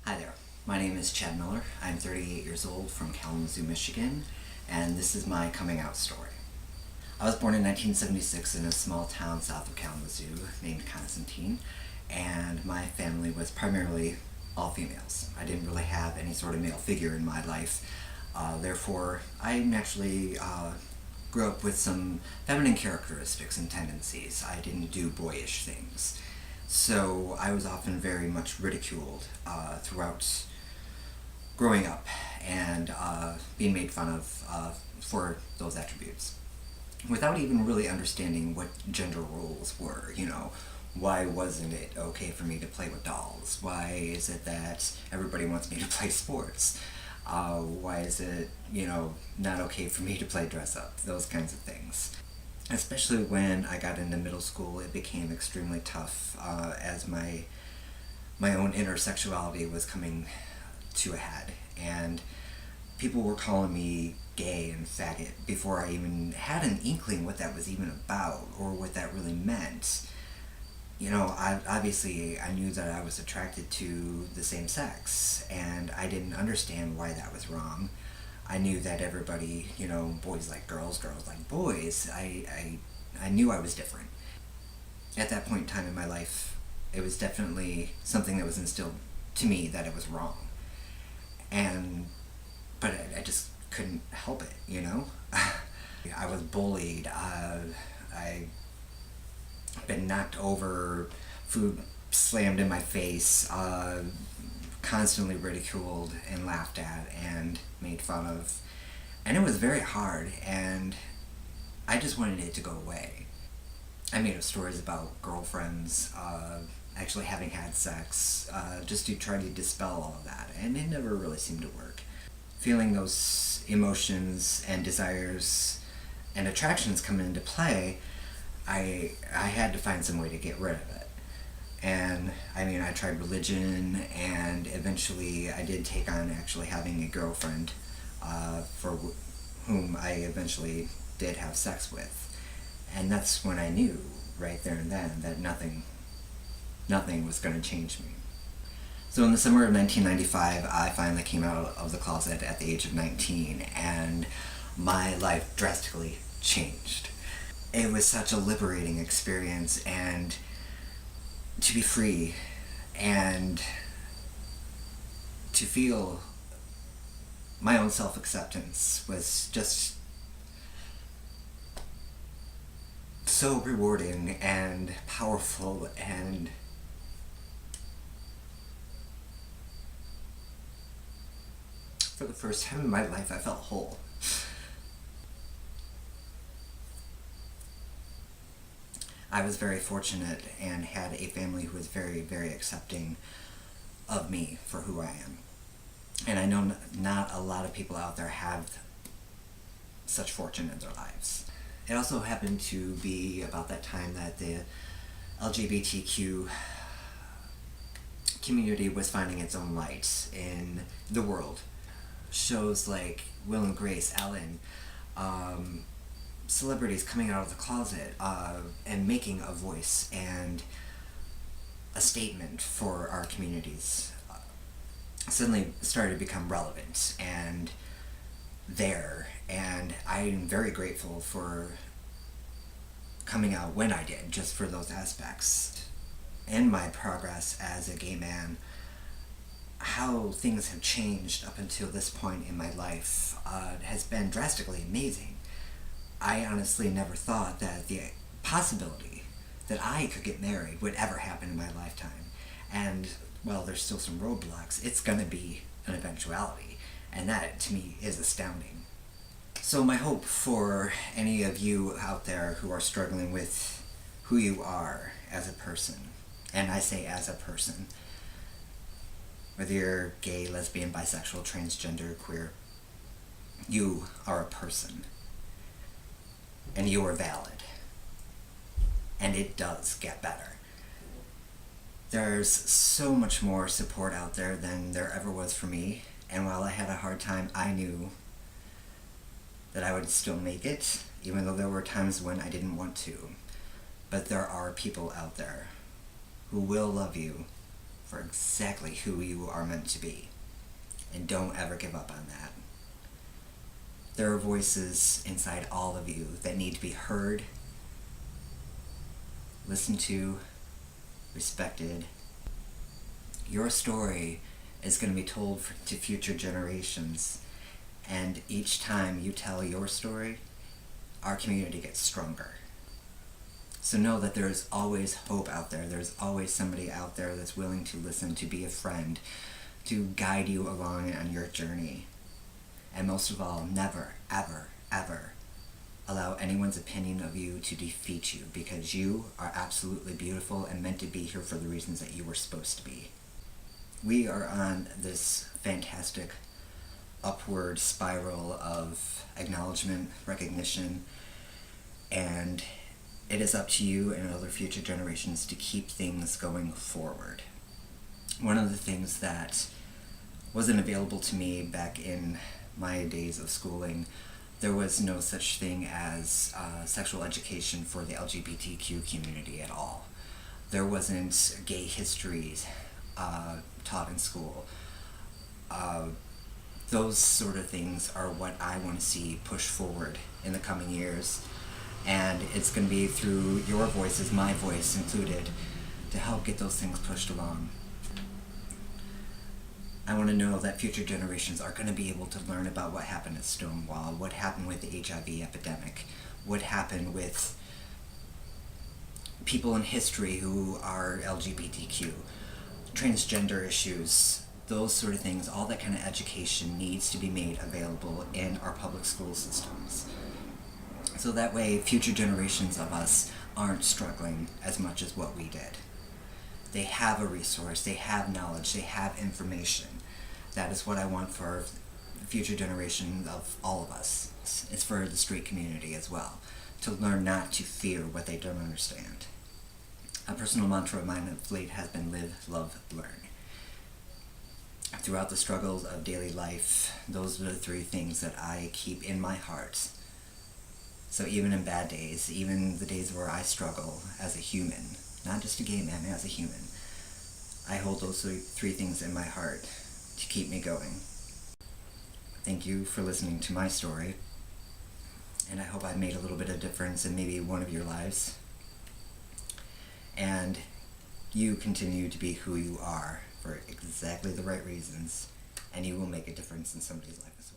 Hi there, my name is Chad Miller. I'm 38 years old from Kalamazoo, Michigan, and this is my coming out story. I was born in 1976 in a small town south of Kalamazoo named Constantine, and my family was primarily all females. I didn't really have any sort of male figure in my life, therefore I naturally grew up with some feminine characteristics and tendencies. I didn't do boyish things. So I was often very much ridiculed throughout growing up and being made fun of for those attributes. Without even really understanding what gender roles were, why wasn't it okay for me to play with dolls? Why is it that everybody wants me to play sports? Why is it, not okay for me to play dress up? Those kinds of things. Especially when I got into middle school, it became extremely tough as my own intersexuality was coming to a head, and people were calling me gay and faggot before I even had an inkling what that was even about or what that really meant. I knew that I was attracted to the same sex, and I didn't understand why that was wrong. I knew that everybody, boys like girls, girls like boys. I knew I was different. At that point in time in my life, it was definitely something that was instilled to me that it was wrong. But I just couldn't help it, I was bullied. I been knocked over, food slammed in my face, constantly ridiculed and laughed at and made fun of. And it was very hard, and I just wanted it to go away. I made up stories about girlfriends actually having had sex, just to try to dispel all of that, and it never really seemed to work. Feeling those emotions and desires and attractions come into play, I had to find some way to get rid of it. And I tried religion, and eventually I did take on actually having a girlfriend for whom I eventually did have sex with. And that's when I knew, right there and then, that nothing was going to change me. So in the summer of 1995, I finally came out of the closet at the age of 19, and my life drastically changed. It was such a liberating experience, and to be free and to feel my own self-acceptance was just so rewarding and powerful, and for the first time in my life I felt whole. I was very fortunate and had a family who was very, very accepting of me for who I am. And I know not a lot of people out there have such fortune in their lives. It also happened to be about that time that the LGBTQ community was finding its own light in the world. Shows like Will and Grace, Ellen, celebrities coming out of the closet and making a voice and a statement for our communities suddenly started to become relevant and there. And I'm very grateful for coming out when I did, just for those aspects. In my progress as a gay man, how things have changed up until this point in my life has been drastically amazing. I honestly never thought that the possibility that I could get married would ever happen in my lifetime. And while there's still some roadblocks, it's going to be an eventuality. And that, to me, is astounding. So my hope for any of you out there who are struggling with who you are as a person, and I say as a person, whether you're gay, lesbian, bisexual, transgender, queer, you are a person. And you are valid. And it does get better. There's so much more support out there than there ever was for me, and while I had a hard time, I knew that I would still make it, even though there were times when I didn't want to. But there are people out there who will love you for exactly who you are meant to be. And don't ever give up on that. There are voices inside all of you that need to be heard, listened to, respected. Your story is going to be told to future generations, and each time you tell your story, our community gets stronger. So know that there's always hope out there. There's always somebody out there that's willing to listen, to be a friend, to guide you along on your journey. And most of all, never, ever, ever allow anyone's opinion of you to defeat you, because you are absolutely beautiful and meant to be here for the reasons that you were supposed to be. We are on this fantastic upward spiral of acknowledgement, recognition, and it is up to you and other future generations to keep things going forward. One of the things that wasn't available to me back in my days of schooling, there was no such thing as sexual education for the LGBTQ community at all. There wasn't gay history taught in school. Those sort of things are what I want to see pushed forward in the coming years. And it's going to be through your voices, my voice included, to help get those things pushed along. I want to know that future generations are going to be able to learn about what happened at Stonewall, what happened with the HIV epidemic, what happened with people in history who are LGBTQ, transgender issues, those sort of things. All that kind of education needs to be made available in our public school systems. So that way future generations of us aren't struggling as much as what we did. They have a resource, they have knowledge, they have information. That is what I want for future generations of all of us. It's for the straight community as well, to learn not to fear what they don't understand. A personal mantra of mine of late has been live, love, learn. Throughout the struggles of daily life, those are the three things that I keep in my heart. So even in bad days, even the days where I struggle as a human, not just a gay man, as a human, I hold those three things in my heart to keep me going. Thank you for listening to my story, and I hope I've made a little bit of difference in maybe one of your lives. And you continue to be who you are for exactly the right reasons, and you will make a difference in somebody's life as well.